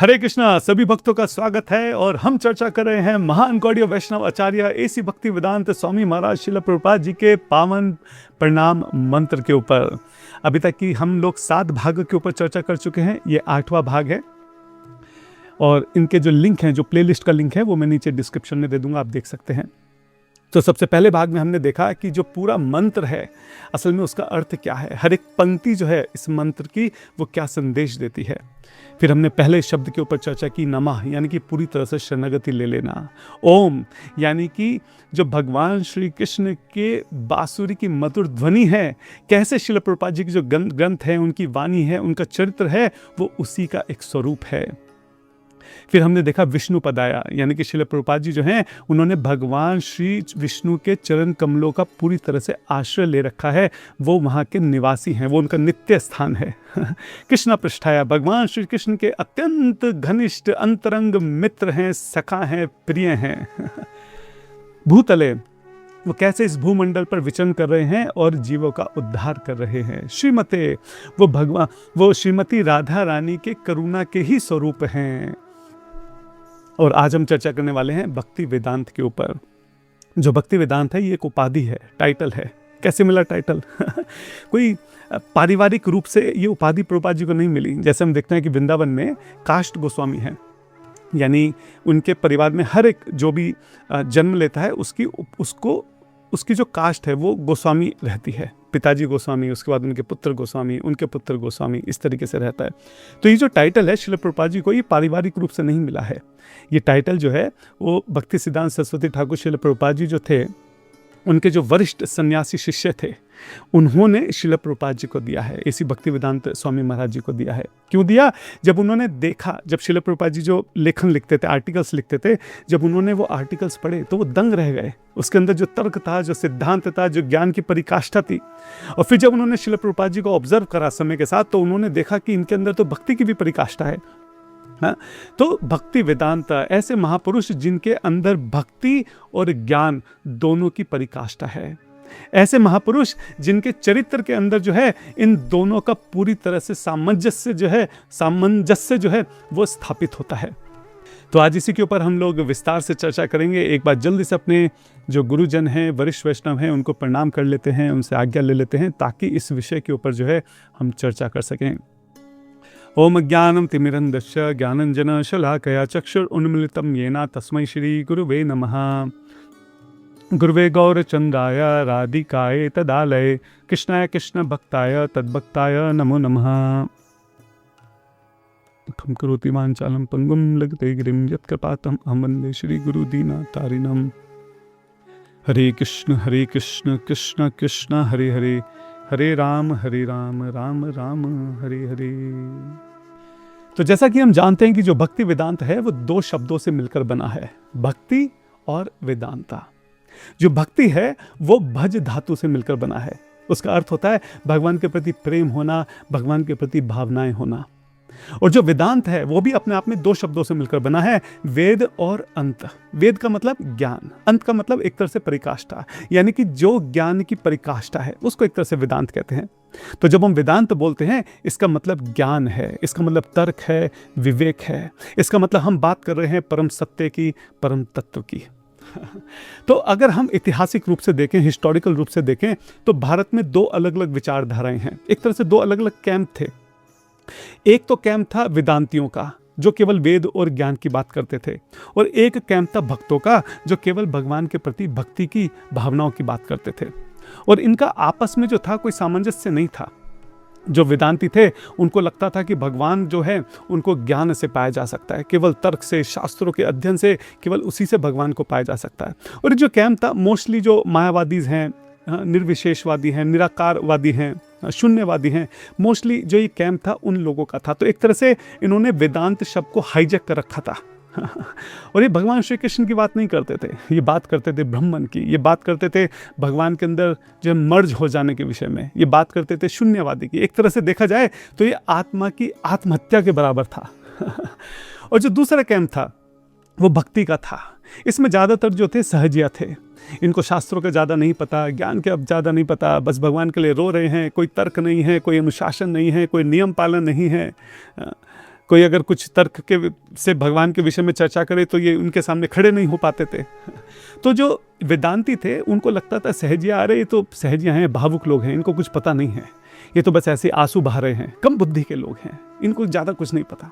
हरे कृष्णा। सभी भक्तों का स्वागत है और हम चर्चा कर रहे हैं महान गौड़ीय वैष्णव आचार्य एसी भक्ति वेदांत स्वामी महाराज श्रील प्रभुपाद जी के पावन प्रणाम मंत्र के ऊपर। अभी तक की हम लोग 7 भाग के ऊपर चर्चा कर चुके हैं। ये 8वां भाग है और इनके जो लिंक हैं, जो प्लेलिस्ट का लिंक है, वो मैं नीचे डिस्क्रिप्शन में दे दूंगा, आप देख सकते हैं। तो सबसे पहले भाग में हमने देखा कि जो पूरा मंत्र है असल में उसका अर्थ क्या है, हर एक पंक्ति जो है इस मंत्र की वो क्या संदेश देती है। फिर हमने पहले शब्द के ऊपर चर्चा की, नमः यानी कि पूरी तरह से शरणागति ले लेना। ओम यानी कि जो भगवान श्री कृष्ण के बांसुरी की मधुर ध्वनि है, कैसे श्रील प्रभुपाद जी की जो ग्रंथ है, उनकी वाणी है, उनका चरित्र है, वो उसी का एक स्वरूप है। फिर हमने देखा विष्णु पदाया यानी कि श्रील प्रभुपाद जी जो हैं उन्होंने भगवान श्री विष्णु के चरण कमलों का पूरी तरह से आश्रय ले रखा है, वो वहाँ के निवासी हैं, वो उनका नित्य स्थान है। कृष्ण पृष्ठाया भगवान श्री कृष्ण के अत्यंत घनिष्ठ अंतरंग मित्र हैं, सखा हैं, प्रिय हैं। भूतले वो कैसे इस भूमंडल पर विचरण कर रहे हैं और जीवों का उद्धार कर रहे हैं। श्रीमते वो श्रीमती राधा रानी के करुणा के ही स्वरूप हैं। और आज हम चर्चा करने वाले हैं भक्ति वेदांत के ऊपर। जो भक्ति वेदांत है ये एक उपाधि है, टाइटल है। कैसे मिला टाइटल? कोई पारिवारिक रूप से ये उपाधि प्रभुपाद जी को नहीं मिली। जैसे हम देखते हैं कि वृंदावन में काष्ट गोस्वामी हैं, यानी उनके परिवार में हर एक जो भी जन्म लेता है उसकी जो कास्ट है वो गोस्वामी रहती है। पिताजी गोस्वामी, उसके बाद उनके पुत्र गोस्वामी, उनके पुत्र गोस्वामी, इस तरीके से रहता है। तो ये जो टाइटल है श्रील प्रभुपाद जी को ये पारिवारिक रूप से नहीं मिला है। ये टाइटल जो है वो भक्ति सिद्धांत सरस्वती ठाकुर श्रील प्रभुपाद जी जो थे, उनके जो वरिष्ठ सन्यासी शिष्य थे, उन्होंने श्रील प्रभुपाद जी को दिया है, ऐसी भक्ति वेदांत स्वामी महाराज जी को दिया है। क्यों दिया? जब उन्होंने देखा, जब श्रील प्रभुपाद जी जो लेखन लिखते थे, आर्टिकल्स लिखते थे, जब उन्होंने वो आर्टिकल्स पढ़े तो वो दंग रह गए। उसके अंदर जो तर्क था, जो सिद्धांत था, जो ज्ञान की परिकाष्ठा थी। और फिर जब उन्होंने श्रील प्रभुपाद जी को ऑब्जर्व करा समय के साथ, तो उन्होंने देखा कि इनके अंदर तो भक्ति की भी परिकाष्ठा है। तो भक्ति वेदांत ऐसे महापुरुष जिनके अंदर भक्ति और ज्ञान दोनों की परिकाष्ठा है, ऐसे महापुरुष जिनके चरित्र के अंदर जो है इन दोनों का पूरी तरह से सामंजस्य जो है वो स्थापित होता है। तो आज इसी के ऊपर हम लोग विस्तार से चर्चा करेंगे। एक बार जल्दी से अपने जो गुरुजन हैं, वरिष्ठ वैष्णव हैं, उनको प्रणाम कर लेते हैं, उनसे आज्ञा ले लेते हैं, ताकि इस विषय के ऊपर जो है हम चर्चा कर सकें। ओम ज्ञानम तिमिरंधस्य ज्ञानंजन शलाकया चक्षुरुन्मीलितं येन तस्मै श्री गुरुवे नमः। गुरुवे गौरचंद्राय राधिकाय तदालय कृष्णाय कृष्ण भक्ताय तद्भक्ताय नमो नमः। खम करोति वाञ्छालं पंगुं लघते गिरिं यत्कृपातम् अहं वन्दे श्री गुरुदीनतारिणम्। हरे कृष्ण कृष्ण कृष्ण हरे हरे, हरे राम राम राम हरे हरे। तो जैसा कि हम जानते हैं कि जो भक्ति वेदांत है वो 2 शब्दों से मिलकर बना है, भक्ति और वेदांता। जो भक्ति है वो भज धातु से मिलकर बना है। उसका अर्थ होता है भगवान के प्रति प्रेम होना, भगवान के प्रति भावनाएं होना। और जो वेदांत है वो भी अपने आप में 2 शब्दों से मिलकर बना है, वेद और अंत। वेद का मतलब ज्ञान, अंत का मतलब एक तरह से परिकाष्ठा, यानी कि जो ज्ञान की परिकाष्ठा है उसको एक तरह से वेदांत कहते हैं। तो जब हम वेदांत बोलते हैं इसका मतलब ज्ञान है, इसका मतलब तर्क है, विवेक है, इसका मतलब हम बात कर रहे हैं परम सत्य की, परम तत्व की। तो अगर हम ऐतिहासिक रूप से देखें, हिस्टोरिकल रूप से देखें, तो भारत में 2 अलग अलग विचारधाराएं हैं। एक तरह से 2 अलग अलग कैंप थे। एक तो कैंप था वेदांतियों का जो केवल वेद और ज्ञान की बात करते थे, और एक कैंप था भक्तों का जो केवल भगवान के प्रति भक्ति की भावनाओं की बात करते थे। और इनका आपस में जो था कोई सामंजस्य नहीं था। जो वेदांती थे उनको लगता था कि भगवान जो है उनको ज्ञान से पाया जा सकता है, केवल तर्क से, शास्त्रों के अध्ययन से, केवल उसी से भगवान को पाया जा सकता है। और जो कैंप था मोस्टली जो मायावादीज हैं, निर्विशेषवादी हैं, निराकारवादी हैं, शून्यवादी हैं, मोस्टली जो ये कैंप था उन लोगों का था। तो एक तरह से इन्होंने वेदांत शब्द को हाईजैक कर रखा था। और ये भगवान श्री कृष्ण की बात नहीं करते थे, ये बात करते थे ब्रह्मन की, ये बात करते थे भगवान के अंदर जो मर्ज हो जाने के विषय में, ये बात करते थे शून्यवादी की। एक तरह से देखा जाए तो ये आत्मा की आत्महत्या के बराबर था। और जो दूसरा कैंप था वो भक्ति का था। इसमें ज़्यादातर जो थे सहजिया थे, इनको शास्त्रों का ज़्यादा नहीं पता, ज्ञान के अब ज़्यादा नहीं पता, बस भगवान के लिए रो रहे हैं, कोई तर्क नहीं है, कोई अनुशासन नहीं है, कोई नियम पालन नहीं है। कोई अगर कुछ तर्क के से भगवान के विषय में चर्चा करे तो ये उनके सामने खड़े नहीं हो पाते थे। तो जो वेदांती थे उनको लगता था सहजिया, अरे ये तो सहजिया हैं, भावुक लोग हैं, इनको कुछ पता नहीं है, ये तो बस ऐसे आंसू बहा रहे हैं, कम बुद्धि के लोग हैं, इनको ज़्यादा कुछ नहीं पता।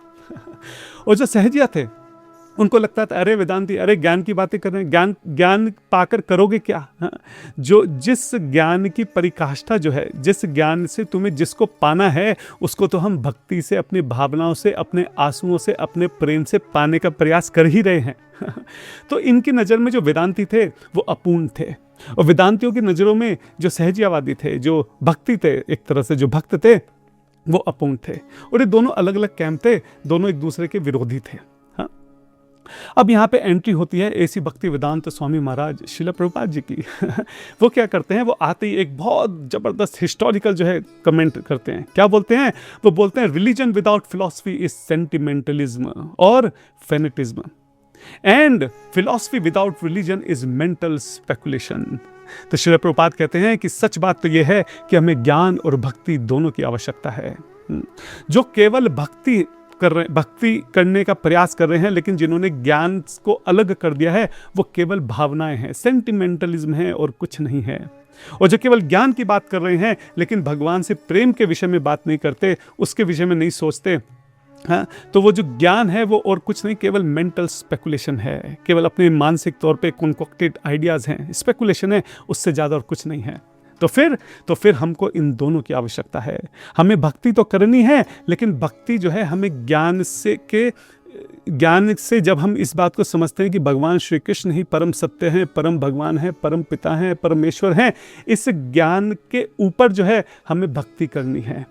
और जो सहजिया थे उनको लगता था अरे वेदांती, अरे ज्ञान की बातें कर रहे हैं, ज्ञान पाकर करोगे क्या? हाँ? जो जिस ज्ञान की परिकाष्ठा जो है, जिस ज्ञान से तुम्हें जिसको पाना है उसको तो हम भक्ति से, अपनी भावनाओं से, अपने आंसुओं से, अपने प्रेम से पाने का प्रयास कर ही रहे हैं। तो इनकी नज़र में जो वेदांती थे वो अपूर्ण थे, और वेदांतियों की नज़रों में जो सहजियावादी थे, जो भक्ति थे, एक तरह से जो भक्त थे, वो अपूर्ण थे। और ये दोनों अलग अलग कैंप थे, दोनों एक दूसरे के विरोधी थे। हाँ? अब यहाँ पे एंट्री होती है एसी भक्ति वेदांत स्वामी महाराज शिला प्रभुपाद जी की। वो क्या करते हैं, वो आते ही एक बहुत जबरदस्त हिस्टोरिकल जो है कमेंट करते हैं। क्या बोलते हैं? वो बोलते हैं religion without philosophy is sentimentalism और fanaticism, and philosophy without religion is mental speculation. तो श्रील प्रभुपाद कहते हैं कि सच बात तो यह है कि हमें ज्ञान और भक्ति दोनों की आवश्यकता है। जो केवल भक्ति करने का प्रयास कर रहे हैं, लेकिन जिन्होंने ज्ञान को अलग कर दिया है, वो केवल भावनाएं हैं, सेंटिमेंटलिज्म है और कुछ नहीं है। और जो केवल ज्ञान की बात कर रहे हैं, लेकिन भगवान से प्रेम के विषय में बात नहीं करते, उसके विषय में नहीं सोचते, हाँ, तो वो जो ज्ञान है वो और कुछ नहीं, केवल मेंटल स्पेकुलेशन है, केवल अपने मानसिक तौर पे कॉन्कॉक्टेड आइडियाज हैं, स्पेकुलेशन है, उससे ज़्यादा और कुछ नहीं है। तो फिर हमको इन दोनों की आवश्यकता है। हमें भक्ति तो करनी है, लेकिन भक्ति जो है हमें ज्ञान से जब हम इस बात को समझते हैं कि भगवान श्री कृष्ण ही परम सत्य हैं, परम भगवान हैं, परम पिता हैं, परमेश्वर हैं, इस ज्ञान के ऊपर जो है हमें भक्ति करनी है।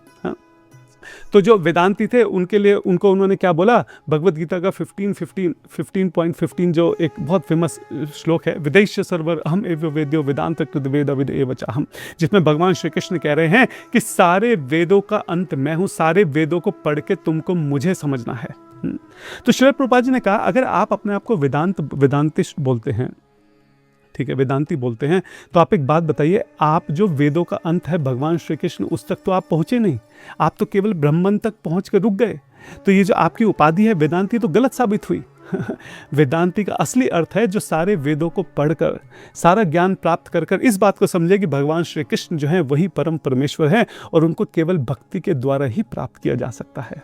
तो जो वेदांती थे उन्होंने क्या बोला, भगवत गीता का 15.15 जो एक बहुत फेमस श्लोक है, विदेश्य सर्वर अहम एव वेद्यो वेदांत कृत वेद विद एव चाहम, जिसमें भगवान श्री कृष्ण कह रहे हैं कि सारे वेदों का अंत मैं हूं, सारे वेदों को पढ़ के तुमको मुझे समझना है। तो श्रील प्रभुपाद जी ने कहा, अगर आप अपने आप को वेदांतिस्ट बोलते हैं, ठीक है, वेदांती बोलते हैं, तो आप एक बात बताइए, आप जो वेदों का अंत है भगवान श्री कृष्ण, उस तक तो आप पहुंचे नहीं, आप तो केवल ब्रह्मन तक पहुंच कर रुक गए। तो ये जो आपकी उपाधि है वेदांती, तो गलत साबित हुई। वेदांती का असली अर्थ है जो सारे वेदों को पढ़कर, सारा ज्ञान प्राप्त कर इस बात को समझे कि भगवान श्री कृष्ण जो है वही परम परमेश्वर है, और उनको केवल भक्ति के द्वारा ही प्राप्त किया जा सकता है।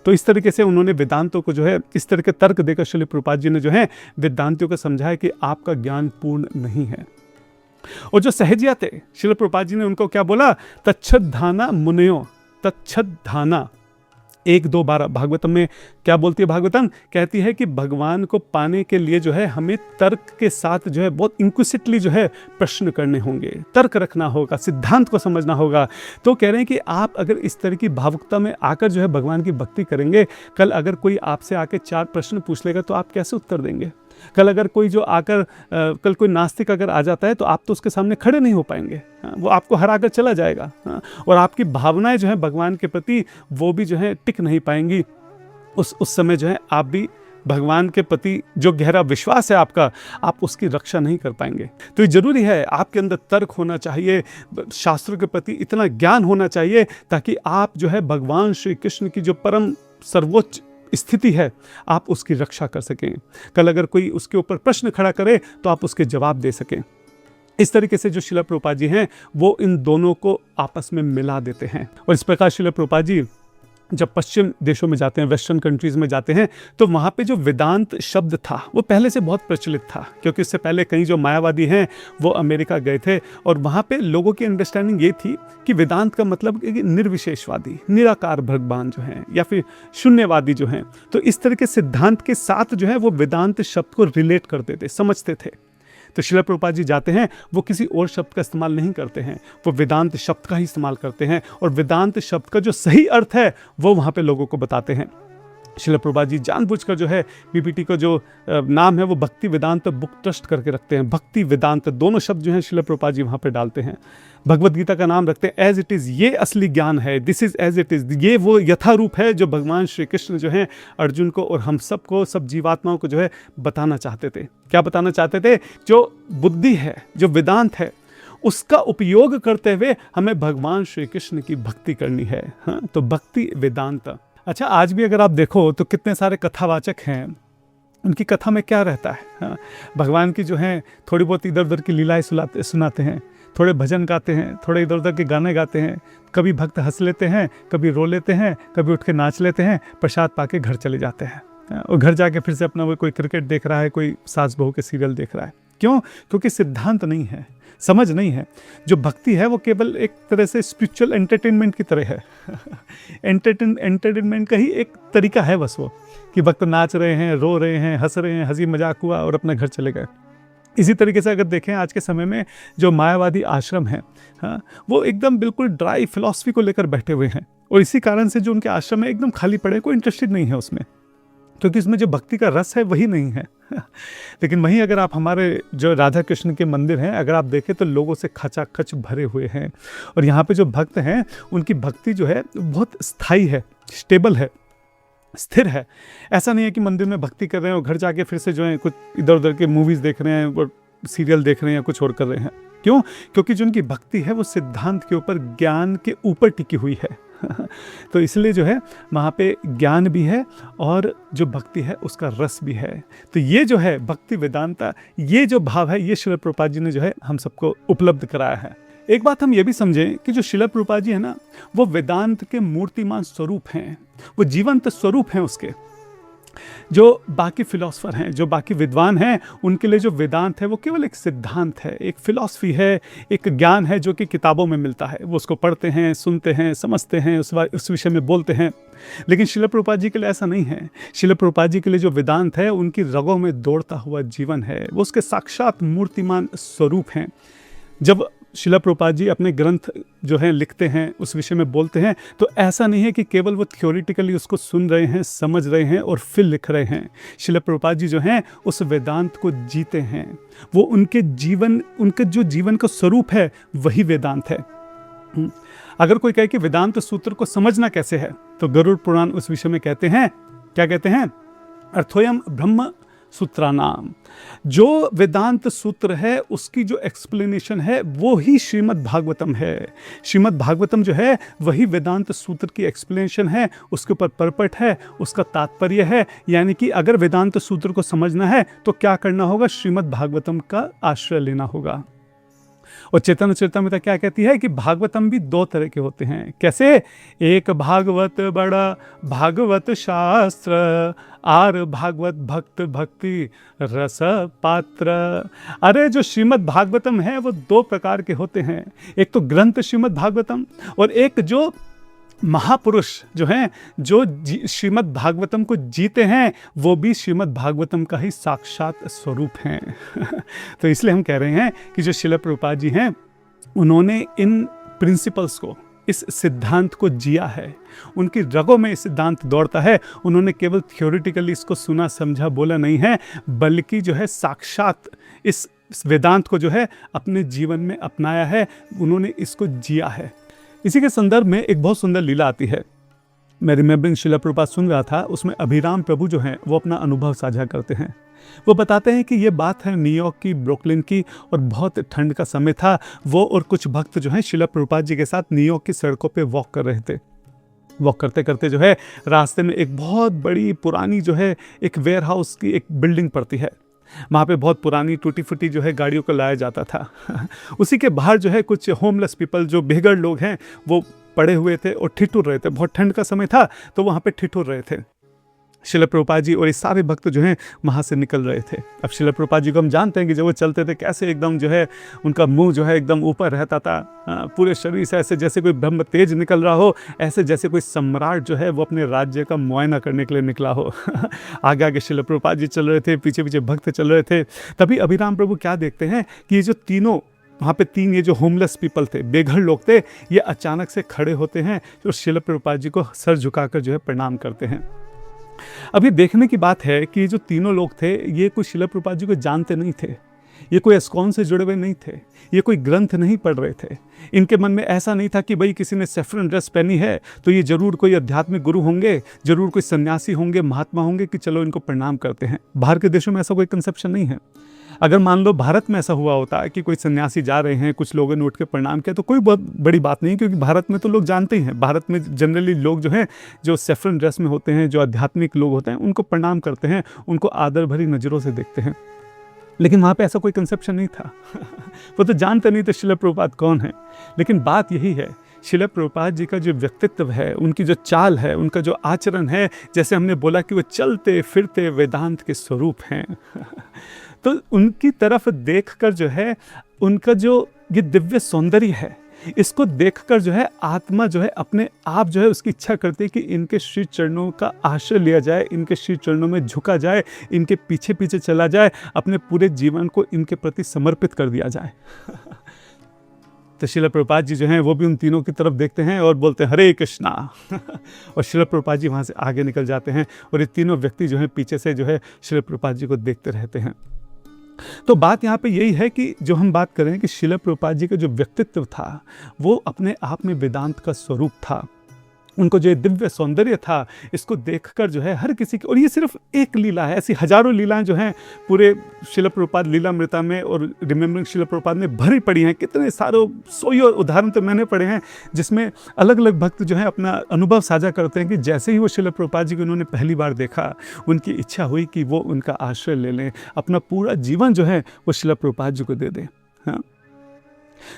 तो इस तरीके से उन्होंने वेदांतों को जो है इस तरह के तर्क देकर श्रील प्रभुपाद जी ने जो है वेदांतियों को समझाया कि आपका ज्ञान पूर्ण नहीं है। और जो सहजिया थे, श्रील प्रभुपाद जी ने उनको क्या बोला, तच्छद्धाना मुनयो, तच्छद्धाना 1-2-12 भागवतम में क्या बोलती है, भागवतम कहती है कि भगवान को पाने के लिए जो है हमें तर्क के साथ जो है बहुत इंक्विसिटली जो है प्रश्न करने होंगे, तर्क रखना होगा, सिद्धांत को समझना होगा। तो कह रहे हैं कि आप अगर इस तरह की भावुकता में आकर जो है भगवान की भक्ति करेंगे, कल अगर कोई आपसे आके 4 प्रश्न पूछ लेगा तो आप कैसे उत्तर देंगे? कल अगर कोई जो आकर कल कोई नास्तिक अगर आ जाता है तो आप तो उसके सामने खड़े नहीं हो पाएंगे, वो आपको हरा कर चला जाएगा, और आपकी भावनाएं जो है भगवान के प्रति वो भी जो है टिक नहीं पाएंगी। उस समय जो है आप भी भगवान के प्रति जो गहरा विश्वास है आपका, आप उसकी रक्षा नहीं कर पाएंगे। तो ये जरूरी है, आपके अंदर तर्क होना चाहिए, शास्त्रों के प्रति इतना ज्ञान होना चाहिए ताकि आप जो है भगवान श्री कृष्ण की जो परम सर्वोच्च स्थिति है आप उसकी रक्षा कर सकें। कल अगर कोई उसके ऊपर प्रश्न खड़ा करे तो आप उसके जवाब दे सकें। इस तरीके से जो श्रील प्रभुपाद जी हैं वो इन दोनों को आपस में मिला देते हैं। और इस प्रकार श्रील प्रभुपाद जी जब पश्चिम देशों में जाते हैं, वेस्टर्न कंट्रीज में जाते हैं, तो वहाँ पे जो वेदांत शब्द था वो पहले से बहुत प्रचलित था, क्योंकि इससे पहले कई जो मायावादी हैं वो अमेरिका गए थे, और वहाँ पे लोगों की अंडरस्टैंडिंग ये थी कि वेदांत का मतलब निर्विशेषवादी, निराकार भगवान जो हैं, या फिर शून्यवादी जो हैं। तो इस तरह के सिद्धांत के साथ जो है वो वेदांत शब्द को रिलेट करते थे, समझते थे। तो श्रील प्रभुपाद जी जाते हैं, वो किसी और शब्द का इस्तेमाल नहीं करते हैं, वो वेदांत शब्द का ही इस्तेमाल करते हैं, और वेदांत शब्द का जो सही अर्थ है वो वहाँ पे लोगों को बताते हैं। श्रील प्रभुपाद जी जानबूझकर जो है पीपीटी का जो नाम है वो भक्ति वेदांत बुक ट्रस्ट करके रखते हैं। भक्ति वेदांत दोनों शब्द जो हैं श्रील प्रभुपाद जी वहाँ पे डालते हैं। भगवत गीता का नाम रखते हैं एज इट इज़, ये असली ज्ञान है, this is as it is, ये वो यथारूप है जो भगवान श्री कृष्ण जो हैं अर्जुन को और हम सबको, सब जीवात्माओं को जो है बताना चाहते थे। क्या बताना चाहते थे? जो बुद्धि है, जो वेदांत है, उसका उपयोग करते हुए हमें भगवान श्री कृष्ण की भक्ति करनी है। हाँ, तो भक्ति वेदांत अच्छा, आज भी अगर आप देखो तो कितने सारे कथावाचक हैं, उनकी कथा में क्या रहता है? हाँ, भगवान की जो है थोड़ी बहुत इधर उधर की लीलाएं सुनाते हैं, थोड़े भजन गाते हैं, थोड़े इधर उधर के गाने गाते हैं, कभी भक्त हंस लेते हैं, कभी रो लेते हैं, कभी उठ के नाच लेते हैं, प्रसाद पाके घर चले जाते हैं। और घर जाके फिर से अपना वो कोई क्रिकेट देख रहा है, कोई सास बहू के सीरियल देख रहा है। क्यों? क्योंकि सिद्धांत नहीं है, समझ नहीं है। जो भक्ति है वो केवल एक तरह से स्पिरिचुअल एंटरटेनमेंट की तरह है। एंटरटेनमेंट का ही एक तरीका है बस वो, कि भक्त नाच रहे हैं, रो रहे हैं, हंस रहे हैं, हंसी मजाक हुआ और अपने घर चले गए। इसी तरीके से अगर देखें आज के समय में जो मायावादी आश्रम हैं, हाँ, वो एकदम बिल्कुल ड्राई फिलॉसफी को लेकर बैठे हुए हैं, और इसी कारण से जो उनके आश्रम है एकदम खाली पड़े, कोई इंटरेस्टेड नहीं है उसमें, क्योंकि इसमें जो भक्ति का रस है वही नहीं है। लेकिन वहीं अगर आप हमारे जो राधा कृष्ण के मंदिर हैं अगर आप देखें तो लोगों से खचाखच भरे हुए हैं, और यहाँ पे जो भक्त हैं उनकी भक्ति जो है बहुत स्थायी है, स्टेबल है, स्थिर है। ऐसा नहीं है कि मंदिर में भक्ति कर रहे हैं और घर जाके फिर से जो है कुछ इधर उधर के मूवीज़ देख रहे हैं और सीरियल देख रहे हैं या कुछ और कर रहे हैं। क्यों? क्योंकि जो उनकी भक्ति है वो सिद्धांत के ऊपर, ज्ञान के ऊपर टिकी हुई है। तो इसलिए जो है वहाँ पे ज्ञान भी है और जो भक्ति है उसका रस भी है। तो ये जो है भक्ति वेदांता, ये जो भाव है, ये श्रील प्रभुपाद जी ने जो है हम सबको उपलब्ध कराया है। एक बात हम ये भी समझें कि जो श्रील प्रभुपाद जी है ना, वो वेदांत के मूर्तिमान स्वरूप हैं, वो जीवंत स्वरूप हैं उसके। जो बाकी फिलोसफर हैं, जो बाकी विद्वान हैं, उनके लिए जो वेदांत है वो केवल एक सिद्धांत है, एक फिलॉसफी है, एक ज्ञान है जो कि किताबों में मिलता है। वो उसको पढ़ते हैं, सुनते हैं, समझते हैं, उस विषय में बोलते हैं। लेकिन श्रील प्रभुपाद जी के लिए ऐसा नहीं है। श्रील प्रभुपाद जी के लिए जो वेदांत है उनकी रगों में दौड़ता हुआ जीवन है, वो उसके साक्षात मूर्तिमान स्वरूप हैं। जब श्रील प्रभुपाद जी अपने ग्रंथ जो हैं लिखते हैं, उस विषय में बोलते हैं, तो ऐसा नहीं है कि केवल वो थ्योरेटिकली उसको सुन रहे हैं, समझ रहे हैं और फिर लिख रहे हैं। श्रील प्रभुपाद जी जो हैं उस वेदांत को जीते हैं। वो उनके जो जीवन का स्वरूप है वही वेदांत है। अगर कोई कहे कि वेदांत सूत्र को समझना कैसे है, तो गरुड़ पुराण उस विषय में कहते हैं, क्या कहते हैं? अर्थोयम ब्रह्म सूत्रानाम। जो वेदांत सूत्र है उसकी जो एक्सप्लेनेशन है वो ही श्रीमद् भागवतम है। श्रीमद् भागवतम जो है वही वेदांत सूत्र की एक्सप्लेनेशन है, उसके ऊपर परपट है, उसका तात्पर्य है। यानी कि अगर वेदांत सूत्र को समझना है तो क्या करना होगा? श्रीमद् भागवतम का आश्रय लेना होगा। और चैतन्य चरितामृत क्या कहती है कि भागवतम भी दो तरह के होते हैं। कैसे? एक भागवत बड़ा भागवत शास्त्र, आर भागवत भक्त भक्ति रस पात्र। अरे जो श्रीमद् भागवतम है वो दो प्रकार के होते हैं। एक तो ग्रंथ श्रीमद् भागवतम, और एक जो महापुरुष जो हैं, जो श्रीमद् भागवतम को जीते हैं, वो भी श्रीमद् भागवतम का ही साक्षात स्वरूप हैं। तो इसलिए हम कह रहे हैं कि जो श्रील प्रभुपाद जी हैं उन्होंने इन प्रिंसिपल्स को, इस सिद्धांत को जिया है। उनकी रगों में सिद्धांत दौड़ता है। उन्होंने केवल थ्योरेटिकली इसको सुना समझा बोला नहीं है, बल्कि जो है साक्षात इस वेदांत को जो है अपने जीवन में अपनाया है, उन्होंने इसको जिया है। इसी के संदर्भ में एक बहुत सुंदर लीला आती है। मैं रिमेम्बरिंग श्रील प्रभुपाद सुन रहा था, उसमें अभिराम प्रभु जो हैं वो अपना अनुभव साझा करते हैं। वो बताते हैं कि ये बात है न्यूयॉर्क की, ब्रुकलिन की, और बहुत ठंड का समय था। वो और कुछ भक्त जो हैं श्रील प्रभुपाद जी के साथ न्यूयॉर्क की सड़कों पे वॉक कर रहे थे। वॉक करते करते जो है रास्ते में एक बहुत बड़ी पुरानी जो है एक वेयर हाउस की एक बिल्डिंग पड़ती है। वहाँ पे बहुत पुरानी टूटी फूटी जो है गाड़ियों को लाया जाता था। उसी के बाहर जो है कुछ होमलेस पीपल, जो बेघर लोग हैं, वो पड़े हुए थे और ठिठुर रहे थे। बहुत ठंड का समय था तो वहाँ पे ठिठुर रहे थे। श्रील प्रभुपाद जी और ये सारे भक्त जो हैं वहाँ से निकल रहे थे। अब श्रील प्रभुपाद जी को हम जानते हैं कि जब वो चलते थे कैसे एकदम जो है उनका मुंह जो है एकदम ऊपर रहता था, पूरे शरीर से ऐसे जैसे कोई ब्रह्म तेज निकल रहा हो, ऐसे जैसे कोई सम्राट जो है वो अपने राज्य का मुआयना करने के लिए निकला हो। आगे आगे श्रील प्रभुपाद जी चल रहे थे, पीछे पीछे भक्त चल रहे थे। तभी अभिराम प्रभु क्या देखते हैं कि ये जो तीनों वहाँ पे तीन ये जो होमलेस पीपल थे, बेघर लोग थे, ये अचानक से खड़े होते हैं और श्रील प्रभुपाद जी को सर झुकाकर जो है प्रणाम करते हैं। अब ये देखने की बात है कि ये जो तीनों लोग थे ये कोई श्रील प्रभुपाद जी को जानते नहीं थे, ये कोई एस्कॉन से जुड़े हुए नहीं थे, ये कोई ग्रंथ नहीं पढ़ रहे थे। इनके मन में ऐसा नहीं था कि भाई किसी ने सैफरन ड्रेस पहनी है तो ये जरूर कोई आध्यात्मिक गुरु होंगे, जरूर कोई सन्यासी होंगे, महात्मा होंगे, कि चलो इनको प्रणाम करते हैं। बाहर के देशों में ऐसा कोई कंसेप्शन नहीं है। अगर मान लो भारत में ऐसा हुआ होता है कि कोई सन्यासी जा रहे हैं, कुछ लोगों ने उठ के प्रणाम किया, तो कोई बहुत बड़ी बात नहीं, क्योंकि भारत में तो लोग जानते ही हैं, भारत में जनरली लोग जो हैं, जो सेफ्रन ड्रेस में होते हैं, जो आध्यात्मिक लोग होते हैं, उनको प्रणाम करते हैं, उनको आदर भरी नज़रों से देखते हैं। लेकिन वहाँ पे ऐसा कोई कंसेप्शन नहीं था। वो तो जानते नहीं थे श्रील प्रभुपाद कौन है। लेकिन बात यही है, श्रील प्रभुपाद जी का जो व्यक्तित्व है, उनकी जो चाल है, उनका जो आचरण है, जैसे हमने बोला कि वो चलते फिरते वेदांत के स्वरूप हैं। तो उनकी तरफ देखकर जो है, उनका जो ये दिव्य सौंदर्य है, इसको देखकर जो है आत्मा जो है अपने आप जो है उसकी इच्छा करती है कि इनके श्री चरणों का आश्रय लिया जाए, इनके श्री चरणों में झुका जाए, इनके पीछे पीछे चला जाए, अपने पूरे जीवन को इनके प्रति समर्पित कर दिया जाए। तो श्रील प्रभुपाद जी जो हैं वो भी उन तीनों की तरफ देखते हैं और बोलते हैं हरे कृष्णा। और श्रील प्रभुपाद जी वहाँ से आगे निकल जाते हैं और ये तीनों व्यक्ति जो हैं पीछे से जो है श्रील प्रभुपाद जी को देखते रहते हैं। तो बात यहाँ पे यही है कि जो हम बात करें कि श्रील प्रभुपाद जी का जो व्यक्तित्व था, वो अपने आप में वेदांत का स्वरूप था। उनको जो दिव्य सौंदर्य था, इसको देखकर जो है हर किसी की, और ये सिर्फ एक लीला है, ऐसी हजारों लीलाएं जो हैं पूरे श्रील प्रभुपाद लीलामृता में और रिमेम्बरिंग श्रील प्रभुपाद में भरी पड़ी हैं। कितने सारे सोई और उदाहरण तो मैंने पढ़े हैं, जिसमें अलग अलग भक्त जो है अपना अनुभव साझा करते हैं कि जैसे ही वो श्रील प्रभुपाद जी को उन्होंने पहली बार देखा, उनकी इच्छा हुई कि वो उनका आश्रय ले लें, अपना पूरा जीवन जो है वो श्रील प्रभुपाद जी को दे दें। हाँ,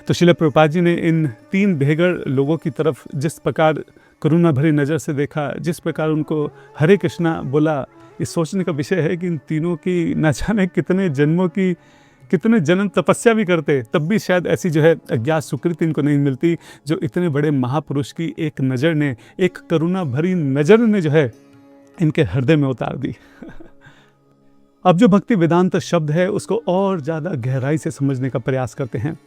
तो श्रील प्रभुपाद जी ने इन तीन बेघर लोगों की तरफ जिस प्रकार करुणा भरी नज़र से देखा, जिस प्रकार उनको हरे कृष्णा बोला, ये सोचने का विषय है कि इन तीनों की न जाने कितने जन्मों की, कितने जन्म तपस्या भी करते, तब भी शायद ऐसी जो है अज्ञात सुकृति इनको नहीं मिलती, जो इतने बड़े महापुरुष की एक नज़र ने, एक करुणा भरी नज़र ने जो है इनके हृदय में उतार दी। अब जो भक्ति वेदांत शब्द है उसको और ज़्यादा गहराई से समझने का प्रयास करते हैं।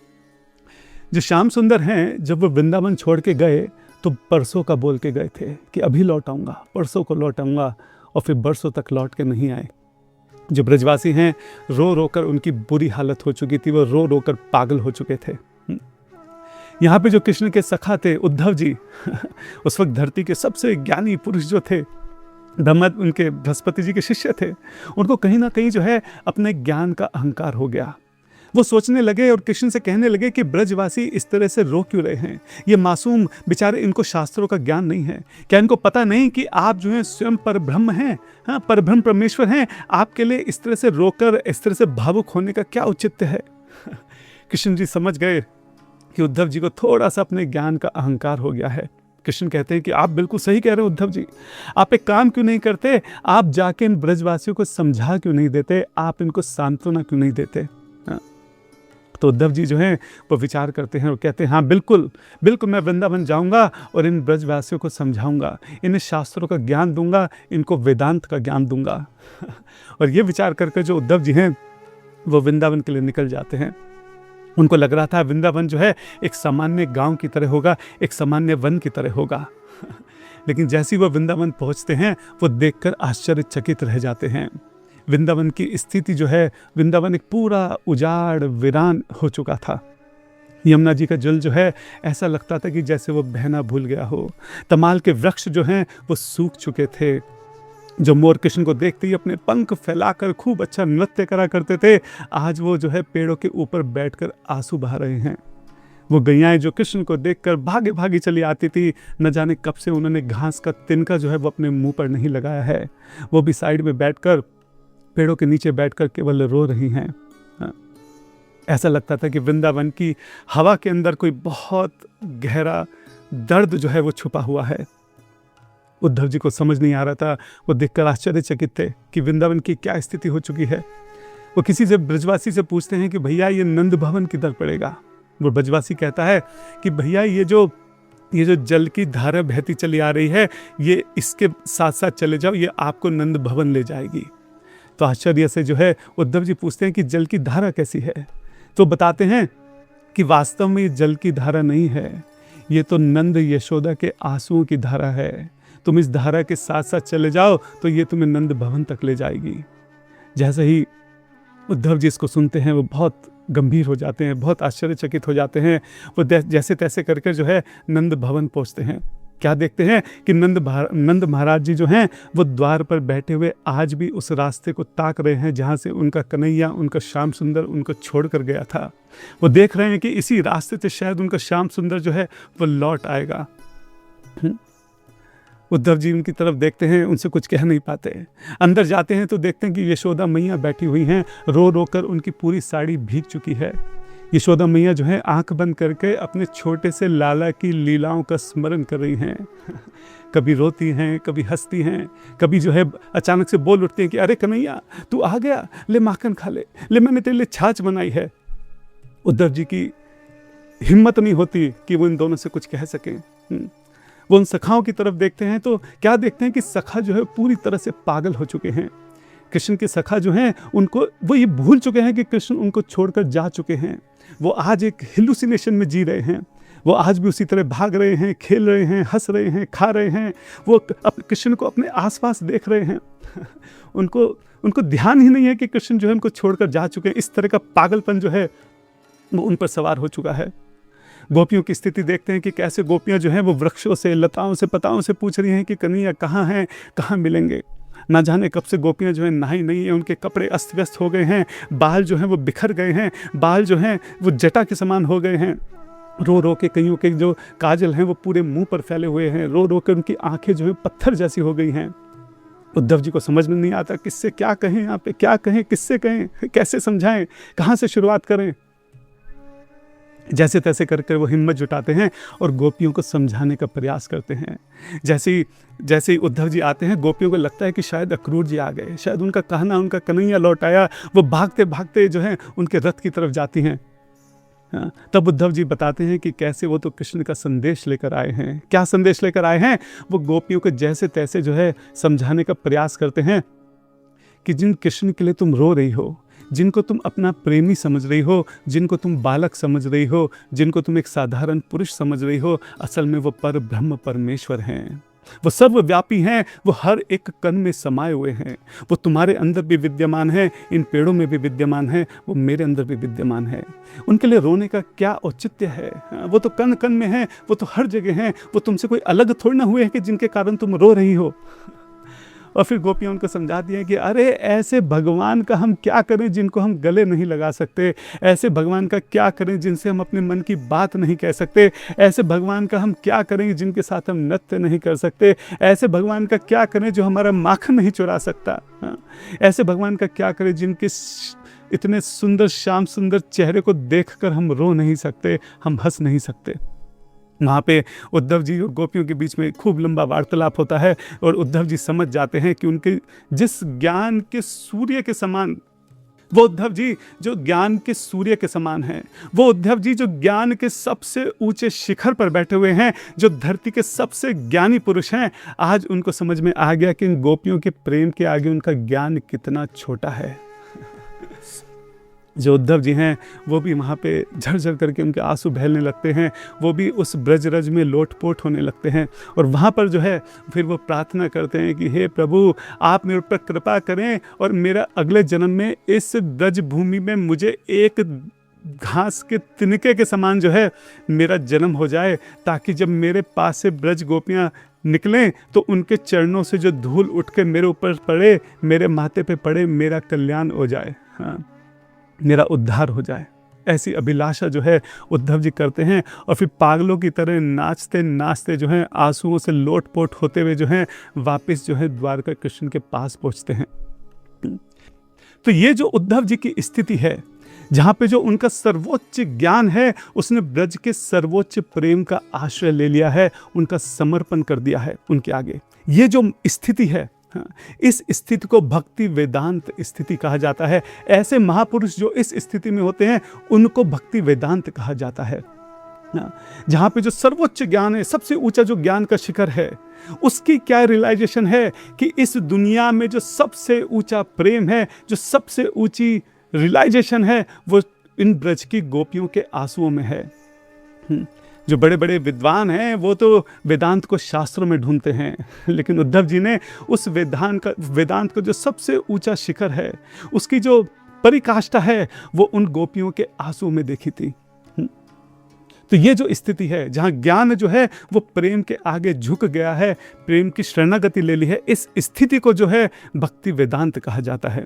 जो श्याम सुंदर हैं, जब वो वृंदावन छोड़ के गए तो परसों का बोल के गए थे कि अभी लौट आऊँगा, परसों को लौट आऊँगा, और फिर बरसों तक लौट के नहीं आए। जो ब्रजवासी हैं, रो रो कर उनकी बुरी हालत हो चुकी थी, वो रो रो कर पागल हो चुके थे। यहाँ पे जो कृष्ण के सखा थे उद्धव जी, उस वक्त धरती के सबसे ज्ञानी पुरुष जो थे, धम्मत उनके बृहस्पति जी के शिष्य थे, उनको कहीं ना कहीं जो है अपने ज्ञान का अहंकार हो गया। वो सोचने लगे और कृष्ण से कहने लगे कि ब्रजवासी इस तरह से रो क्यों रहे हैं, ये मासूम बेचारे, इनको शास्त्रों का ज्ञान नहीं है, क्या इनको पता नहीं कि आप जो हैं स्वयं परब्रह्म हैं, हाँ परब्रह्म परमेश्वर हैं, आपके लिए इस तरह से रोकर, इस तरह से भावुक होने का क्या औचित्य है। कृष्ण जी समझ गए कि उद्धव जी को थोड़ा सा अपने ज्ञान का अहंकार हो गया है। कृष्ण कहते हैं कि आप बिल्कुल सही कह रहे हो उद्धव जी, आप एक काम क्यों नहीं करते, आप जाके इन ब्रजवासियों को समझा क्यों नहीं देते, आप इनको सांत्वना क्यों नहीं देते। तो उद्धव जी जो हैं वो विचार करते हैं और कहते हैं हाँ बिल्कुल बिल्कुल, मैं वृंदावन जाऊंगा और इन ब्रजवासियों को समझाऊंगा, इन्हें शास्त्रों का ज्ञान दूंगा, इनको वेदांत का ज्ञान दूंगा। और ये विचार करके जो उद्धव जी हैं वो वृंदावन के लिए निकल जाते हैं। उनको लग रहा था वृंदावन जो है एक सामान्य गांव की तरह होगा, एक सामान्य वन की तरह होगा। लेकिन जैसे ही वो वृंदावन पहुंचते हैं, वो देखकर आश्चर्यचकित रह जाते हैं। वृंदावन की स्थिति जो है, वृंदावन एक पूरा उजाड़ वीरान हो चुका था। यमुना जी का जल जो है ऐसा लगता था कि जैसे वो बहना भूल गया हो। तमाल के वृक्ष जो हैं वो सूख चुके थे। जो मोर कृष्ण को देखते ही अपने पंख फैलाकर खूब अच्छा नृत्य करा करते थे, आज वो जो है पेड़ों के ऊपर बैठकर आंसू बहा रहे हैं। वो गैयाएं जो कृष्ण को देखकर भागे भागे चली आती थी, न जाने कब से उन्होंने घास का तिनका जो है वो अपने मुंह पर नहीं लगाया है, वो भी साइड में बैठकर, पेड़ों के नीचे बैठकर केवल रो रही हैं। ऐसा लगता था कि वृंदावन की हवा के अंदर कोई बहुत गहरा दर्द जो है वो छुपा हुआ है। उद्धव जी को समझ नहीं आ रहा था, वो देखकर आश्चर्यचकित थे कि वृंदावन की क्या स्थिति हो चुकी है। वो किसी से, ब्रजवासी से पूछते हैं कि भैया ये नंद भवन किधर पड़ेगा। वो ब्रजवासी कहता है कि भैया ये जो जल की धारा बहती चली आ रही है, ये इसके साथ साथ चले जाओ, ये आपको नंद भवन ले जाएगी। तो आश्चर्य से जो है उद्धव जी पूछते हैं कि जल की धारा कैसी है। तो बताते हैं कि वास्तव में ये जल की धारा नहीं है, ये तो नंद यशोदा के आंसुओं की धारा है। तुम इस धारा के साथ साथ चले जाओ तो ये तुम्हें नंद भवन तक ले जाएगी। जैसे ही उद्धव जी इसको सुनते हैं, वो बहुत गंभीर हो जाते हैं, बहुत आश्चर्यचकित हो जाते हैं। वो जैसे तैसे करके जो है नंद भवन पहुंचते हैं। क्या देखते हैं कि नंद महाराज जी जो हैं वो द्वार पर बैठे हुए आज भी उस रास्ते को ताक रहे हैं जहाँ से उनका कन्हैया, उनका श्याम सुंदर उनको छोड़ कर गया था। वो देख रहे हैं कि इसी रास्ते से शायद उनका श्याम सुंदर जो है वो लौट आएगा। उद्धव जी उनकी तरफ देखते हैं, उनसे कुछ कह नहीं पाते। अंदर जाते हैं तो देखते हैं कि यशोदा मैया बैठी हुई हैं, रो रो कर उनकी पूरी साड़ी भीग चुकी है। यशोदा मैया जो है आंख बंद करके अपने छोटे से लाला की लीलाओं का स्मरण कर रही हैं। कभी रोती हैं, कभी हंसती हैं, कभी जो है अचानक से बोल उठती हैं कि अरे कन्हैया तू आ गया, ले माखन खा ले मैंने तेरे लिए छाछ बनाई है। उद्धव जी की हिम्मत नहीं होती कि वो इन दोनों से कुछ कह सकें। वो उन सखाओं की तरफ देखते हैं तो क्या देखते हैं कि सखा जो है पूरी तरह से पागल हो चुके हैं। कृष्ण के सखा जो हैं उनको वो ये भूल चुके हैं कि कृष्ण उनको छोड़कर जा चुके हैं। वो आज एक हेलुसिनेशन में जी रहे हैं। वो आज भी उसी तरह भाग रहे हैं, खेल रहे हैं, हंस रहे हैं, खा रहे हैं। वो कृष्ण को अपने आसपास देख रहे हैं। उनको ध्यान ही नहीं है कि कृष्ण जो है उनको छोड़कर जा चुके हैं। इस तरह का पागलपन जो है वो उन पर सवार हो चुका है। गोपियों की स्थिति देखते हैं कि कैसे गोपियां जो हैं वो वृक्षों से, लताओं से, पताओं से पूछ रही हैं कि कन्हैया कहाँ हैं, कहाँ मिलेंगे। ना जाने कब से गोपियां जो है नहाई नहीं है, उनके कपड़े अस्त व्यस्त हो गए हैं, बाल जो हैं वो बिखर गए हैं, बाल जो हैं वो जटा के समान हो गए हैं। रो रो के कईयों के जो काजल हैं वो पूरे मुंह पर फैले हुए हैं। रो रो के उनकी आंखें जो है पत्थर जैसी हो गई हैं। उद्धव जी को समझ में नहीं आता किससे क्या कहें, यहाँ पे क्या कहें, किससे कहें, कैसे समझाएं, कहाँ से शुरुआत करें। जैसे तैसे करके वो हिम्मत जुटाते हैं और गोपियों को समझाने का प्रयास करते हैं। जैसे ही उद्धव जी आते हैं, गोपियों को लगता है कि शायद अक्रूर जी आ गए, शायद उनका कहना, उनका कन्हैया लौट आया। वो भागते भागते जो है उनके रथ की तरफ जाती हैं। तब उद्धव जी बताते हैं कि कैसे वो तो कृष्ण का संदेश लेकर आए हैं। क्या संदेश लेकर आए हैं? वो गोपियों को जैसे तैसे जो है समझाने का प्रयास करते हैं कि जिन कृष्ण के लिए तुम रो रही हो, जिनको तुम अपना प्रेमी समझ रही हो, जिनको तुम बालक समझ रही हो, जिनको तुम एक साधारण पुरुष समझ रही हो, असल में वो पर ब्रह्म परमेश्वर हैं। वो सर्वव्यापी हैं, वो हर एक कण में समाये हुए हैं। वो तुम्हारे अंदर भी विद्यमान है, इन पेड़ों में भी विद्यमान है, वो मेरे अंदर भी विद्यमान है। उनके लिए रोने का क्या औचित्य है? वो तो कण कण में है, वो तो हर जगह हैं। वो तुमसे कोई अलग थोड़ी ना हुए हैं कि जिनके कारण तुम रो रही हो। और फिर गोपियां उनको समझा दिए कि अरे ऐसे भगवान का हम क्या करें जिनको हम गले नहीं लगा सकते, ऐसे भगवान का क्या करें जिनसे हम अपने मन की बात नहीं कह सकते, ऐसे भगवान का हम क्या करें जिनके साथ हम नृत्य नहीं कर सकते, ऐसे भगवान का क्या करें जो हमारा माखन नहीं चुरा सकता, ऐसे भगवान का क्या करें जिनके इतने सुंदर श्याम सुंदर चेहरे को देखकर हम रो नहीं सकते, हम हंस नहीं सकते। वहाँ पे उद्धव जी और गोपियों के बीच में खूब लंबा वार्तालाप होता है और उद्धव जी समझ जाते हैं कि उनके जिस ज्ञान के सूर्य के समान, वो उद्धव जी जो ज्ञान के सूर्य के समान हैं, वो उद्धव जी जो ज्ञान के सबसे ऊंचे शिखर पर बैठे हुए हैं, जो धरती के सबसे ज्ञानी पुरुष हैं, आज उनको समझ में आ गया कि इन गोपियों के प्रेम के आगे उनका ज्ञान कितना छोटा है। जो उद्धव जी हैं वो भी वहाँ पे झरझर करके उनके आंसू बहने लगते हैं। वो भी उस ब्रजरज में लोटपोट होने लगते हैं और वहाँ पर जो है फिर वो प्रार्थना करते हैं कि हे प्रभु, आप मेरे ऊपर कृपा करें और मेरा अगले जन्म में इस ब्रज भूमि में मुझे एक घास के तिनके के समान जो है मेरा जन्म हो जाए, ताकि जब मेरे पास से ब्रज गोपियाँ निकलें तो उनके चरणों से जो धूल उठ के मेरे ऊपर पड़े, मेरे माथे पे पड़े, मेरा कल्याण हो जाए, हाँ, मेरा उद्धार हो जाए। ऐसी अभिलाषा जो है उद्धव जी करते हैं और फिर पागलों की तरह नाचते नाचते जो है आंसुओं से लोटपोट होते हुए जो है वापस जो है द्वारका कृष्ण के पास पहुंचते हैं। तो ये जो उद्धव जी की स्थिति है, जहाँ पे जो उनका सर्वोच्च ज्ञान है, उसने ब्रज के सर्वोच्च प्रेम का आश्रय ले लिया है, उनका समर्पण कर दिया है उनके आगे। ये जो स्थिति है, इस स्थिति को भक्ति वेदांत स्थिति कहा जाता है। ऐसे महापुरुष जो इस स्थिति में होते हैं उनको भक्ति वेदांत कहा जाता है। जहाँ पे जो सर्वोच्च ज्ञान है, सबसे ऊंचा जो ज्ञान का शिखर है, उसकी क्या रियलाइजेशन है कि इस दुनिया में जो सबसे ऊंचा प्रेम है, जो सबसे ऊंची रियलाइजेशन है, वो इन ब्रज की गोपियों के आंसुओं में है। जो बड़े बड़े विद्वान हैं वो तो वेदांत को शास्त्रों में ढूंढते हैं, लेकिन उद्धव जी ने उस वेदांत का जो सबसे ऊंचा शिखर है, उसकी जो परिकाष्ठा है, वो उन गोपियों के आंसुओं में देखी थी। तो ये जो स्थिति है जहाँ ज्ञान जो है वो प्रेम के आगे झुक गया है, प्रेम की शरणागति ले ली है, इस स्थिति को जो है भक्ति वेदांत कहा जाता है।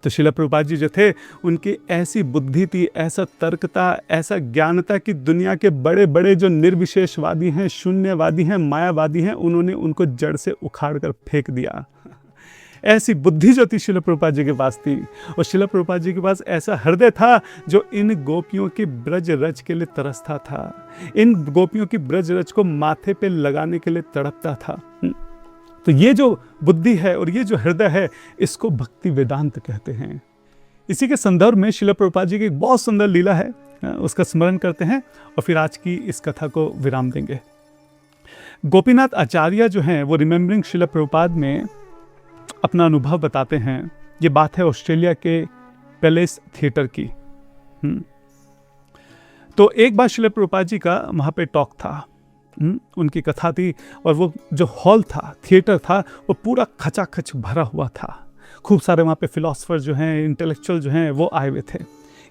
तो श्रील प्रभुपाद जी जो थे, उनकी ऐसी बुद्धि थी, ऐसा तर्क था, ऐसा ज्ञान था कि दुनिया के बड़े बड़े जो निर्विशेषवादी हैं, शून्यवादी हैं, मायावादी हैं, उन्होंने उनको जड़ से उखाड़ कर फेंक दिया। ऐसी बुद्धि जो थी श्रील प्रभुपाद जी के पास थी। और श्रील प्रभुपाद जी के पास ऐसा हृदय था जो इन गोपियों की ब्रज रज के लिए तरसता था, इन गोपियों की ब्रज रज को माथे पे लगाने के लिए तड़पता था। तो ये जो बुद्धि है और ये जो हृदय है, इसको भक्ति वेदांत कहते हैं। इसी के संदर्भ में श्रील प्रभुपाद जी की एक बहुत सुंदर लीला है, उसका स्मरण करते हैं और फिर आज की इस कथा को विराम देंगे। गोपीनाथ आचार्य जो हैं वो रिमेम्बरिंग श्रील प्रभुपाद में अपना अनुभव बताते हैं। ये बात है ऑस्ट्रेलिया के पैलेस थिएटर की। तो एक बार श्रील प्रभुपाद जी का वहाँ पे टॉक था, उनकी कथा थी, और वो जो हॉल था, थिएटर था, वो पूरा खचाखच भरा हुआ था। खूब सारे वहाँ पे फिलोसफर जो हैं, इंटेलेक्चुअल जो हैं, वो आए हुए थे।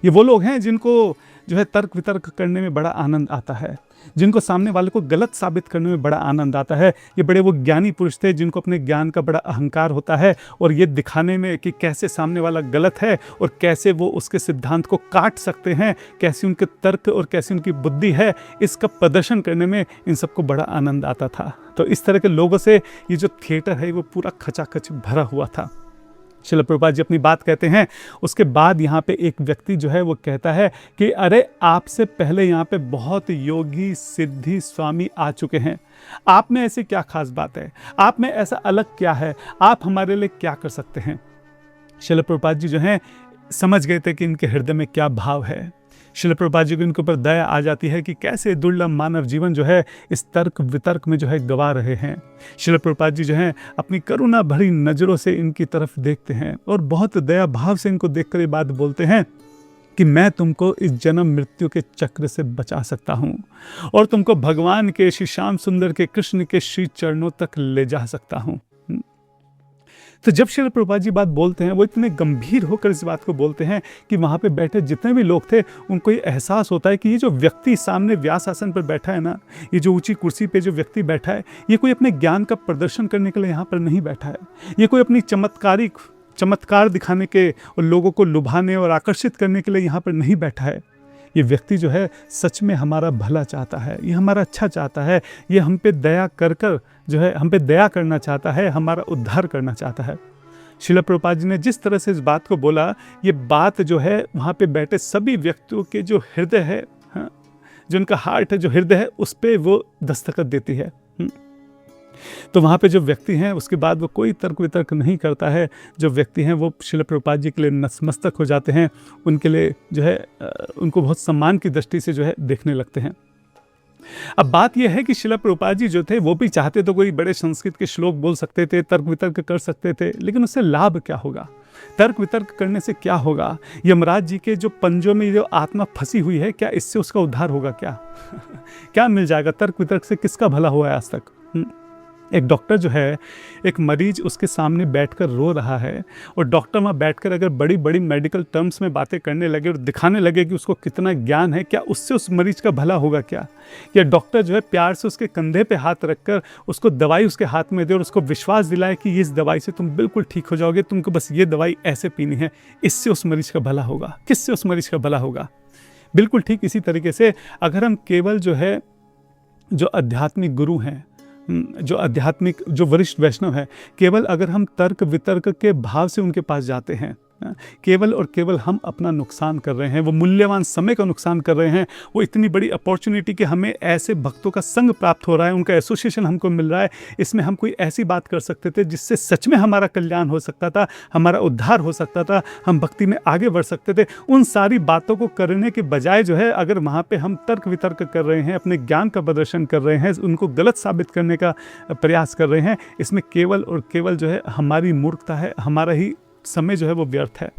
ये वो लोग हैं जिनको जो है तर्क वितर्क करने में बड़ा आनंद आता है, जिनको सामने वाले को गलत साबित करने में बड़ा आनंद आता है। ये बड़े वो ज्ञानी पुरुष थे जिनको अपने ज्ञान का बड़ा अहंकार होता है, और ये दिखाने में कि कैसे सामने वाला गलत है और कैसे वो उसके सिद्धांत को काट सकते हैं, कैसे उनके तर्क और कैसे उनकी बुद्धि है, इसका प्रदर्शन करने में इन सबको बड़ा आनंद आता था। तो इस तरह के लोगों से ये जो थिएटर है वो पूरा खचाखच भरा हुआ था। श्रील प्रभुपाद जी अपनी बात कहते हैं। उसके बाद यहाँ पे एक व्यक्ति जो है वो कहता है कि अरे आपसे पहले यहाँ पे बहुत योगी सिद्धि स्वामी आ चुके हैं, आप में ऐसी क्या खास बात है, आप में ऐसा अलग क्या है, आप हमारे लिए क्या कर सकते हैं। श्रील प्रभुपाद जी जो हैं समझ गए थे कि इनके हृदय में क्या भाव है। श्रील प्रभुपाद जी को इनके ऊपर दया आ जाती है कि कैसे दुर्लभ मानव जीवन जो है इस तर्क वितर्क में जो है गवा रहे हैं। श्रील प्रभुपाद जी जो हैं अपनी करुणा भरी नज़रों से इनकी तरफ देखते हैं और बहुत दया भाव से इनको देखकर ये बात बोलते हैं कि मैं तुमको इस जन्म मृत्यु के चक्र से बचा सकता हूँ और तुमको भगवान के श्री श्याम सुंदर के कृष्ण के श्री चरणों तक ले जा सकता हूँ। तो जब श्रील प्रभुपाद जी बात बोलते हैं, वो इतने गंभीर होकर इस बात को बोलते हैं कि वहाँ पे बैठे जितने भी लोग थे उनको ये एहसास होता है कि ये जो व्यक्ति सामने व्यास आसन पर बैठा है ना, ये जो ऊंची कुर्सी पे जो व्यक्ति बैठा है, ये कोई अपने ज्ञान का प्रदर्शन करने के लिए यहाँ पर नहीं बैठा है। ये कोई अपनी चमत्कार दिखाने के और लोगों को लुभाने और आकर्षित करने के लिए यहाँ पर नहीं बैठा है। ये व्यक्ति जो है सच में हमारा भला चाहता है, ये हमारा अच्छा चाहता है, ये हम पे दया कर जो है हम पे दया करना चाहता है, हमारा उद्धार करना चाहता है। श्रील प्रभुपाद जी ने जिस तरह से इस बात को बोला, ये बात जो है वहाँ पे बैठे सभी व्यक्तियों के जो हृदय है, हाँ, जो उनका हार्ट है, जो हृदय है, उस पर वो दस्तखत देती है। तो वहाँ पे जो व्यक्ति हैं उसके बाद वो कोई तर्क वितर्क नहीं करता है। जो व्यक्ति हैं वो श्रील प्रभुपाद जी के लिए नतमस्तक हो जाते हैं, उनके लिए जो है उनको बहुत सम्मान की दृष्टि से जो है देखने लगते हैं। अब बात यह है कि श्रील प्रभुपाद जी जो थे वो भी चाहते तो कोई बड़े संस्कृत के श्लोक बोल सकते थे, तर्क वितर्क कर सकते थे, लेकिन उससे लाभ क्या होगा? तर्क वितर्क करने से क्या होगा? यमराज जी के जो पंजों में जो आत्मा फंसी हुई है, क्या इससे उसका उद्धार होगा? क्या क्या मिल जाएगा? तर्क वितर्क से किसका भला हुआ है आज तक? एक डॉक्टर जो है, एक मरीज उसके सामने बैठकर रो रहा है और डॉक्टर वहाँ बैठकर अगर बड़ी बड़ी मेडिकल टर्म्स में बातें करने लगे और दिखाने लगे कि उसको कितना ज्ञान है, क्या उससे उस मरीज का भला होगा? क्या या डॉक्टर जो है प्यार से उसके कंधे पे हाथ रखकर उसको दवाई उसके हाथ में दे और उसको विश्वास दिलाए कि इस दवाई से तुम बिल्कुल ठीक हो जाओगे, तुमको बस ये दवाई ऐसे पीनी है, इससे उस मरीज का भला होगा? किससे उस मरीज का भला होगा? बिल्कुल ठीक इसी तरीके से अगर हम केवल जो है जो आध्यात्मिक गुरु हैं, जो आध्यात्मिक जो वरिष्ठ वैष्णव है, केवल अगर हम तर्क वितर्क के भाव से उनके पास जाते हैं, केवल और केवल हम अपना नुकसान कर रहे हैं, वो मूल्यवान समय का नुकसान कर रहे हैं। वो इतनी बड़ी अपॉर्चुनिटी कि हमें ऐसे भक्तों का संग प्राप्त हो रहा है, उनका एसोसिएशन हमको मिल रहा है, इसमें हम कोई ऐसी बात कर सकते थे जिससे सच में हमारा कल्याण हो सकता था, हमारा उद्धार हो सकता था, हम भक्ति में आगे बढ़ सकते थे। उन सारी बातों को करने के बजाय जो है अगर वहाँ पर हम तर्क वितर्क कर रहे हैं, अपने ज्ञान का प्रदर्शन कर रहे हैं, उनको गलत साबित करने का प्रयास कर रहे हैं, इसमें केवल और केवल जो है हमारी मूर्खता है, हमारा ही समय जो है वो व्यर्थ है।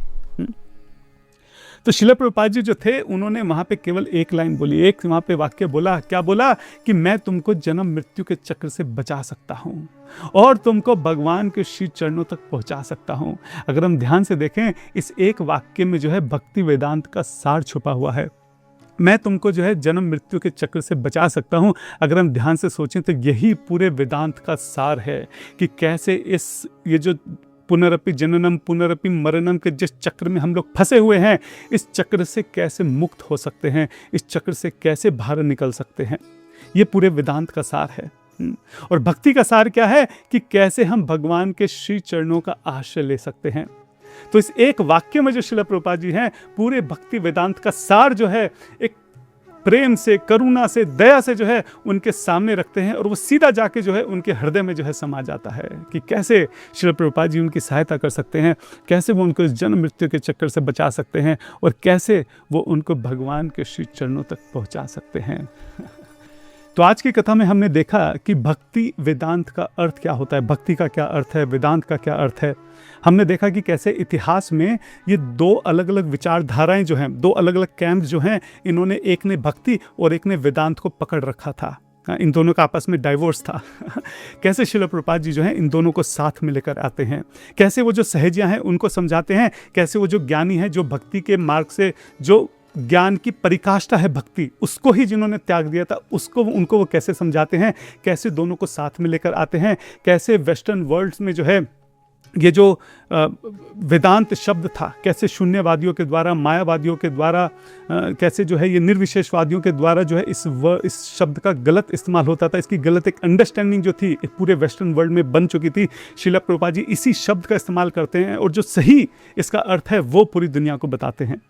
तो श्रील प्रभुपाद जी जो थे उन्होंने वहां पे केवल एक लाइन बोली, एक वहां पे वाक्य बोला। क्या बोला? कि मैं तुमको जन्म मृत्यु के चक्र से बचा सकता हूं और तुमको भगवान के श्री चरणों तक पहुंचा सकता हूं। अगर हम ध्यान से देखें, इस एक वाक्य में जो है भक्ति वेदांत का सार छुपा हुआ है। मैं तुमको जो है जन्म मृत्यु के चक्र से बचा सकता हूँ। अगर हम ध्यान से सोचें तो यही पूरे वेदांत का सार है कि कैसे ये जो पुनरपि जननम पुनरपि मरणम के जिस चक्र में हम लोग फंसे हुए हैं, इस चक्र से कैसे मुक्त हो सकते हैं, इस चक्र से कैसे बाहर निकल सकते हैं। ये पूरे वेदांत का सार है। और भक्ति का सार क्या है कि कैसे हम भगवान के श्री चरणों का आश्रय ले सकते हैं। तो इस एक वाक्य में जो श्रील प्रभुपाद जी हैं, पूरे भक्ति वेदांत का सार जो है एक प्रेम से, करुणा से, दया से जो है उनके सामने रखते हैं, और वो सीधा जाके जो है उनके हृदय में जो है समा जाता है कि कैसे श्रील प्रभुपाद जी उनकी सहायता कर सकते हैं, कैसे वो उनको इस जन्म मृत्यु के चक्कर से बचा सकते हैं, और कैसे वो उनको भगवान के श्री चरणों तक पहुंचा सकते हैं। तो आज की कथा में हमने देखा कि भक्ति वेदांत का अर्थ क्या होता है, भक्ति का क्या अर्थ है, वेदांत का क्या अर्थ है। हमने देखा कि कैसे इतिहास में ये दो अलग अलग विचारधाराएं जो हैं, दो अलग अलग कैंप जो हैं, इन्होंने, एक ने भक्ति और एक ने वेदांत को पकड़ रखा था। इन दोनों का आपस में डाइवोर्स था। कैसे श्रील प्रभुपाद जी जो हैं इन दोनों को साथ में लेकर आते हैं, कैसे वो जो सहजियां हैं उनको समझाते हैं, कैसे वो जो ज्ञानी हैं, जो भक्ति के मार्ग से, जो ज्ञान की परिकाष्ठा है भक्ति, उसको ही जिन्होंने त्याग दिया था, उसको उनको वो कैसे समझाते हैं, कैसे दोनों को साथ में लेकर आते हैं, कैसे वेस्टर्न वर्ल्ड में जो है ये जो वेदांत शब्द था, कैसे शून्यवादियों के द्वारा, मायावादियों के द्वारा, कैसे जो है ये निर्विशेषवादियों के द्वारा जो है इस शब्द का गलत इस्तेमाल होता था। इसकी गलत एक अंडरस्टैंडिंग जो थी पूरे वेस्टर्न वर्ल्ड में बन चुकी थी। श्रील प्रभुपाद जी इसी शब्द का इस्तेमाल करते हैं और जो सही इसका अर्थ है वो पूरी दुनिया को बताते हैं।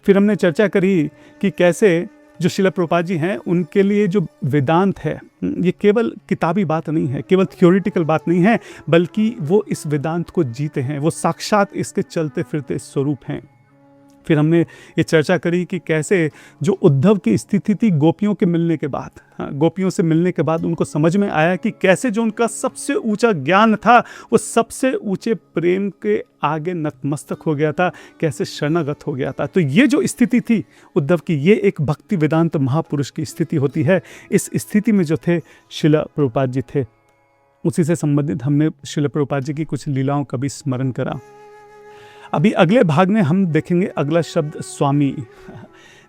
फिर हमने चर्चा करी कि कैसे जो श्रील प्रभुपाद जी हैं उनके लिए जो वेदांत है ये केवल किताबी बात नहीं है, केवल थियोरिटिकल बात नहीं है, बल्कि वो इस वेदांत को जीते हैं, वो साक्षात इसके चलते फिरते स्वरूप हैं। फिर हमने ये चर्चा करी कि कैसे जो उद्धव की स्थिति थी गोपियों के मिलने के बाद, गोपियों से मिलने के बाद उनको समझ में आया कि कैसे जो उनका सबसे ऊंचा ज्ञान था वो सबसे ऊंचे प्रेम के आगे नतमस्तक हो गया था, कैसे शरणागत हो गया था। तो ये जो स्थिति थी उद्धव की, ये एक भक्ति वेदांत महापुरुष की स्थिति होती है। इस स्थिति में जो थे श्रील प्रभुपाद जी थे, उसी से संबंधित हमने श्रील प्रभुपाद जी की कुछ लीलाओं का भी स्मरण करा। अभी अगले भाग में हम देखेंगे अगला शब्द स्वामी।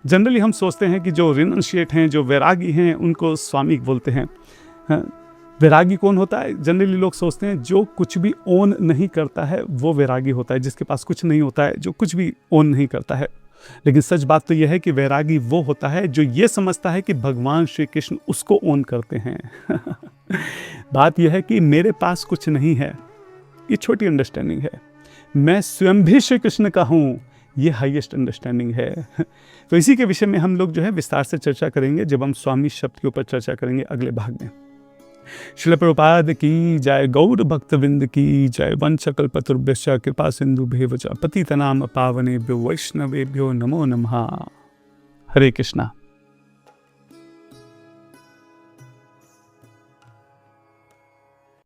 जनरली हम सोचते हैं कि जो रिनंशिएट हैं, जो वैरागी हैं, उनको स्वामी बोलते हैं। वैरागी कौन होता है? जनरली लोग सोचते हैं जो कुछ भी ओन नहीं करता है वो वैरागी होता है, जिसके पास कुछ नहीं होता है, जो कुछ भी ओन नहीं करता है। लेकिन सच बात तो यह है कि वैरागी वो होता है जो ये समझता है कि भगवान श्री कृष्ण उसको ओन करते हैं। बात यह है कि मेरे पास कुछ नहीं है, ये छोटी अंडरस्टैंडिंग है। मैं स्वयं भी श्री कृष्ण का हूँ, ये हाईएस्ट अंडरस्टैंडिंग है। तो इसी के विषय में हम लोग जो है विस्तार से चर्चा करेंगे जब हम स्वामी शब्द के ऊपर चर्चा करेंगे अगले भाग में। श्रील प्रभुपाद की जय, गौर भक्तवृंद की जय, वंशकल्पतरुभ्यश्च कृपा सिंधुभ्येव च पतितनाम पावनेभ्यो वैष्णवेभ्यो नमो नमः। हरे कृष्णा।